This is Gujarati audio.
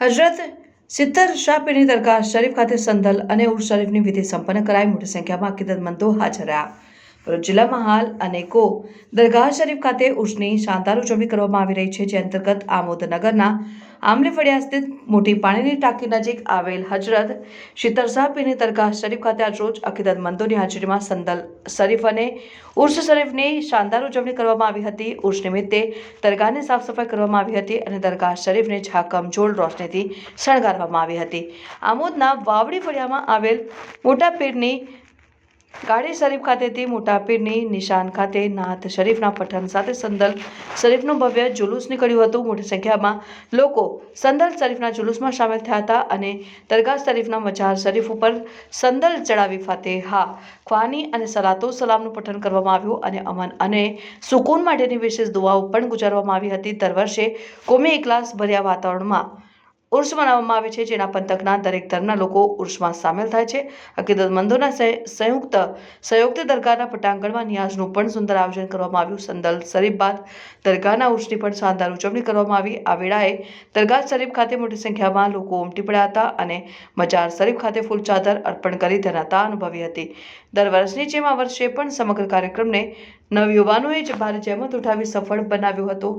હજરત સિત્તર શાહ પીરની દરગાહ શરીફ ખાતે સંદલ અને ઉર્સ શરીફની વિધિ સંપન્ન કરાઈ મોટી સંખ્યામાં અકીદતમંદો હાજર રહ્યા. ભરૂચ જિલ્લામાં હાલ અનેકો દરગાહ શરીફ ખાતે ઉર્સની શાનદાર ઉજવણી કરવામાં આવી રહી છે, જે અંતર્ગત આમોદનગરના આમલી ફળિયા સ્થિત મોટી પાણીની ટાંકી નજીક આવેલ હજરત સિત્તર શાહ પીરની દરગાહ શરીફ ખાતે આજરોજ અકીદતમંદોની હાજરીમાં સંદલ શરીફ અને ઉર્સ શરીફની શાનદાર ઉજવણી કરવામાં આવી હતી. ઉર્સ નિમિત્તે દરગાહની સાફ સફાઈ કરવામાં આવી હતી અને દરગાહ શરીફને ઝાકમઝોળ રોશનીથી શણગારવામાં આવી હતી. આમોદના વાવડી ફળિયામાં આવેલ મોટા પીરની ગાડી શરીફ ખાતેથી મોટા પીરની નિશાન ખાતે નાત શરીફના પઠન સાથે સંદલ શરીફનું ભવ્ય જુલુસ નીકળ્યું હતું. મોટી સંખ્યામાં લોકો સંદલ શરીફના જુલુસમાં સામેલ થયા હતા અને દરગાહ શરીફના મજાર શરીફ ઉપર સંદલ ચડાવી ફાતેહા ખ્વાની અને સલાતો સલામનું પઠન કરવામાં આવ્યું અને અમન અને સુકૂન માટેની વિશેષ દુઆઓ પણ ગુજારવામાં આવી હતી. દર વર્ષે કોમી ઇખલાસ ભર્યા વાતાવરણમાં ઉર્સ મનાવવામાં આવે છે, જેના પંથકના દરેક ધર્મના લોકો ઉર્સમાં સામેલ થાય છે. અકીદતમંદોના સંયુક્ત સહયોગથી દરગાહના પટાંગણમાં નિયાઝનું પણ સુંદર આયોજન કરવામાં આવ્યું. સંદલ શરીફ બાદ દરગાહના ઉર્સની પણ શાનદાર ઉજવણી કરવામાં આવી. આ વેળાએ દરગાહ શરીફ ખાતે મોટી સંખ્યામાં લોકો ઉમટી પડ્યા હતા અને મજાર શરીફ ખાતે ફૂલ ચાદર અર્પણ કરી ધન્યતા અનુભવી હતી. દર વર્ષની જેમ આ વર્ષે પણ સમગ્ર કાર્યક્રમને નવયુવાનોએ જ ભારે જહેમત ઉઠાવી સફળ બનાવ્યો હતો.